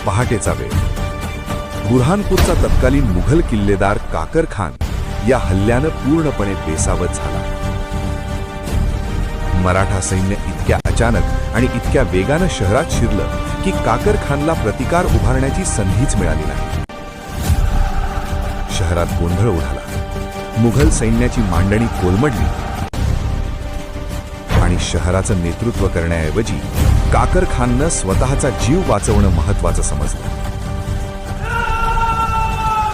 पहाटेचा वेळ. बुरहानपूरचा तत्कालीन मुघल किल्लेदार काकर खान या हल्ल्यानं पूर्णपणे बेसावत झाला. मराठा सैन्य इतक्या अचानक आणि इतक्या वेगानं शहरात शिरलं की काकर खानला प्रतिकार उभारण्याची संधीच मिळाली नाही. शहरात गोंधळ उडाला. मुघल सैन्याची मांडणी कोलमडली आणि शहराचं नेतृत्व करण्याऐवजी काकर खाननं स्वतःचा जीव वाचवणं महत्वाचं समजलं.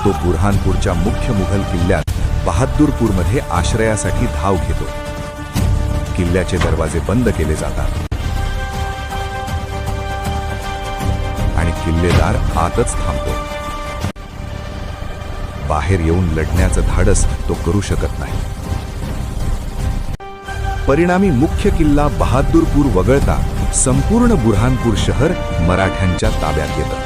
तो बुरहानपूरच्या मुख्य मुघल किल्ल्यात बहादूरपूरमध्ये आश्रयासाठी धाव घेतो. किल्ल्याचे दरवाजे बंद केले जातात आणि किल्लेदार आतच थांबतो. बाहेर येऊन लढण्याचं धाडस तो करू शकत नाही. परिणामी मुख्य किल्ला बहादूरपूर वगळता संपूर्ण बुरहानपूर शहर मराठ्यांच्या ताब्यात येतं.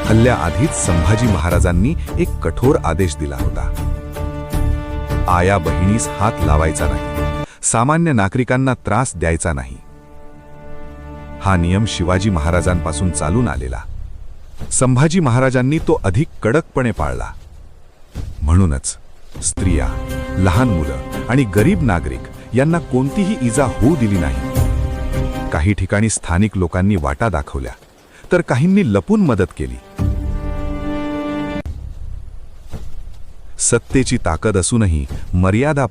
हल्ल्याआधीच संभाजी महाराजांनी एक कठोर आदेश दिला होता. आया बहिणीस हात लावायचा नाही, सामान्य नागरिकांना त्रास द्यायचा नाही. हा नियम शिवाजी महाराजांपासून चालून आलेला. संभाजी महाराजांनी तो अधिक कडकपणे पाळला. म्हणूनच स्त्रिया, लहान मुलं आणि गरीब नागरिक यांना कोणतीही इजा होऊ दिली नाही. काही ठिकाणी स्थानिक लोकांनी वाटा दाखवल्या, तर काहींनी लपून मदत केली. सत्तेची ताकद असूनही मर्यादा